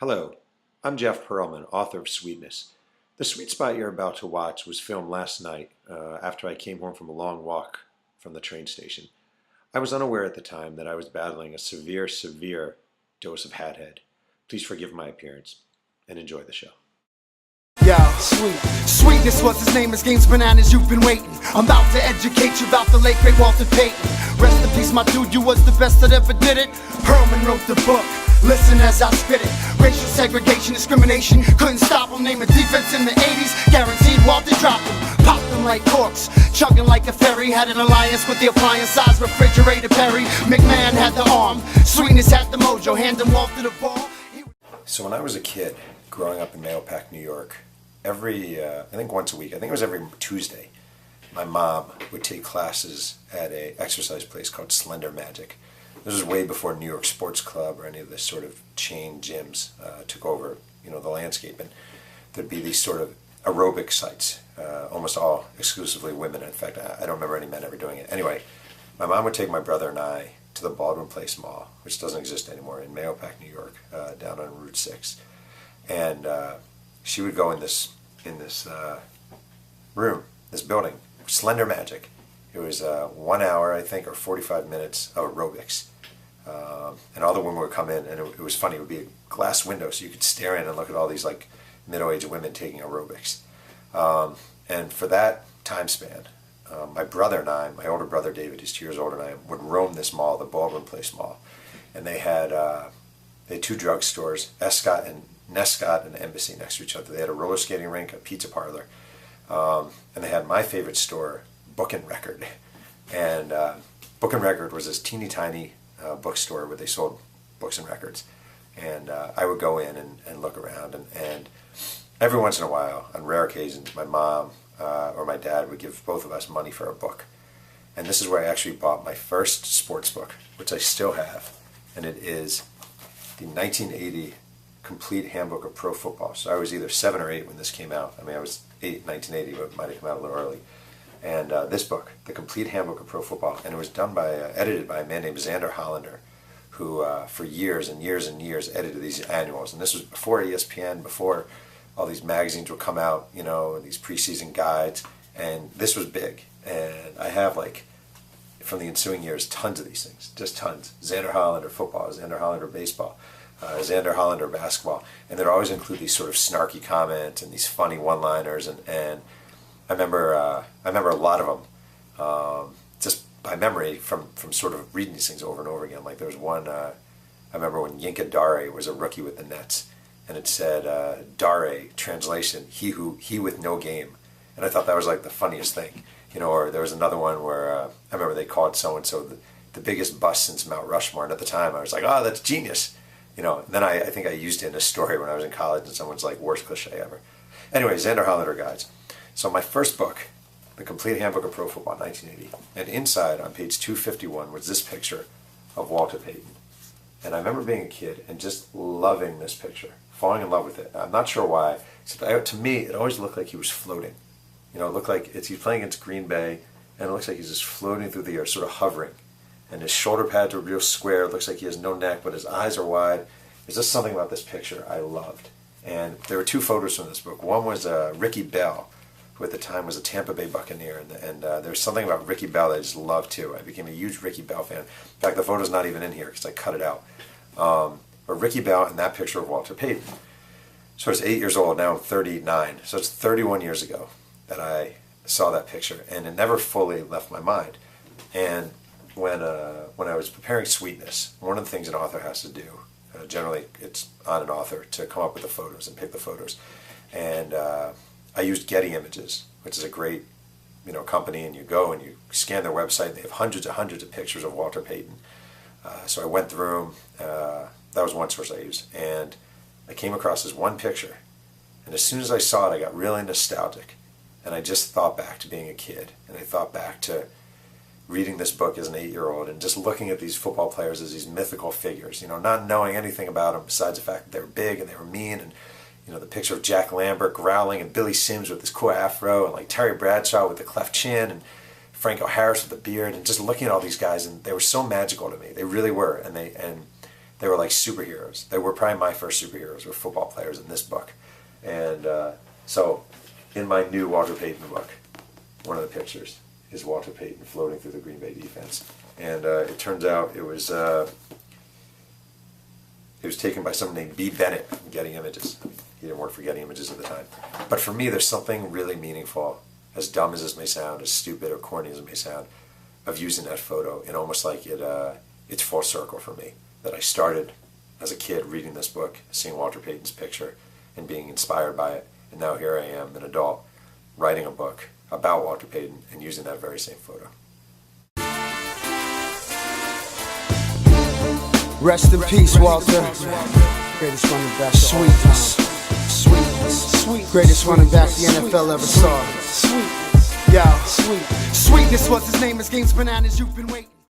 Hello, I'm Jeff Pearlman, author of Sweetness. The sweet spot you're about to watch was filmed last night after I came home from a long walk from the train station. I was unaware at the time that I was battling a severe dose of hat head. Please forgive my appearance and enjoy the show. Yo, Sweetness was his name, his game's bananas, you've been waiting. I'm about to educate you about the late great Walter Payton. Rest in peace, my dude, you was the best that ever did it. Pearlman wrote the book, listen as I spit it. Racial segregation, discrimination, couldn't stop him. Name a defense in the 80s, guaranteed Walter dropped him. Popped them like corks, chugging like a ferry. Had an alliance with the appliance-sized refrigerator Perry. McMahon had the arm, Sweetness had the mojo, handing Walter the ball. So when I was a kid, growing up in Mahopac, New York, I think once a week, I think it was every Tuesday, my mom would take classes at a exercise place called Slender Magic. This was way before New York Sports Club or any of the sort of chain gyms took over, the landscape. And there'd be these sort of aerobic sites, almost all exclusively women. In fact, I don't remember any men ever doing it. Anyway, my mom would take my brother and I to the Baldwin Place Mall, which doesn't exist anymore, in Mahopac, New York, down on Route 6. And she would go in this room, this building, Slender Magic. It was 1 hour, I think, or 45 minutes of aerobics. And all the women would come in, and it was funny. It would be a glass window, so you could stare in and look at all these like middle-aged women taking aerobics. And for that time span, my brother and I, my older brother David, he's 2 years older than I am, would roam this mall, the Baldwin Place Mall. And they had two drugstores, Nescott and Embassy next to each other. They had a roller skating rink, a pizza parlor, and they had my favorite store, Book and Record. And Book and Record was this teeny tiny bookstore where they sold books and records. And I would go in and look around, and every once in a while, on rare occasions, my mom or my dad would give both of us money for a book. And this is where I actually bought my first sports book, which I still have, and it is the 1980 Complete Handbook of Pro Football. So I was either 7 or 8 when this came out. I mean, I was 8 in 1980, but it might have come out a little early. And this book, The Complete Handbook of Pro Football, and it was done by, edited by a man named Xander Hollander, who for years and years and years edited these annuals. And this was before ESPN, before all these magazines would come out, these preseason guides. And this was big. And I have, from the ensuing years, tons of these things, just tons. Xander Hollander football, Xander Hollander baseball, Xander Hollander basketball, and they'd always include these sort of snarky comments and these funny one-liners, and I remember a lot of them just by memory from sort of reading these things over and over again. Like there was one, I remember when Yinka Dare was a rookie with the Nets, and it said Dare, translation, he with no game, and I thought that was like the funniest thing, Or there was another one where I remember they called so and so the biggest bust since Mount Rushmore, and at the time I was like, oh, that's genius. And then I think I used it in a story when I was in college, and someone's like, worst cliche ever. Anyway, Xander Hollander guides. So my first book, The Complete Handbook of Pro Football, 1980, and inside on page 251 was this picture of Walter Payton. And I remember being a kid and just loving this picture, falling in love with it. I'm not sure why, except to me, it always looked like he was floating. It looked like he's playing against Green Bay, and it looks like he's just floating through the air, sort of hovering. And his shoulder pads are real square. It looks like he has no neck, but his eyes are wide. There's just something about this picture I loved. And there were 2 photos from this book. One was Ricky Bell, who at the time was a Tampa Bay Buccaneer. And there's something about Ricky Bell that I just loved, too. I became a huge Ricky Bell fan. In fact, the photo's not even in here because I cut it out. But Ricky Bell and that picture of Walter Payton. So I was 8 years old. Now I'm 39. So it's 31 years ago that I saw that picture. And it never fully left my mind. And when I was preparing Sweetness, one of the things an author has to do, generally it's on an author to come up with the photos and pick the photos. And I used Getty Images, which is a great company, and you go and you scan their website, and they have hundreds of pictures of Walter Payton. So I went through them. That was one source I used. And I came across this one picture. And as soon as I saw it, I got really nostalgic. And I just thought back to being a kid. And I thought back to reading this book as an 8-year-old and just looking at these football players as these mythical figures, not knowing anything about them besides the fact that they were big and they were mean, and the picture of Jack Lambert growling, and Billy Sims with his cool afro, and like Terry Bradshaw with the cleft chin, and Franco Harris with the beard, and just looking at all these guys, and they were so magical to me. They really were, and they they were like superheroes. They were probably my first superheroes, were football players in this book. And so in my new Walter Payton book, one of the pictures is Walter Payton floating through the Green Bay defense. And it turns out it was taken by someone named B. Bennett from Getty Images. He didn't work for Getty Images at the time. But for me, there's something really meaningful, as dumb as this may sound, as stupid or corny as it may sound, of using that photo, and almost like it's full circle for me. That I started as a kid reading this book, seeing Walter Payton's picture, and being inspired by it, and now here I am, an adult, writing a book about Walter Payton and using that very same photo. Rest in peace, Walter. Greatest running back. Sweetness. Greatest running back the NFL ever saw. Sweetness. Yeah. Sweetness was his name. His game's bananas. You've been waiting.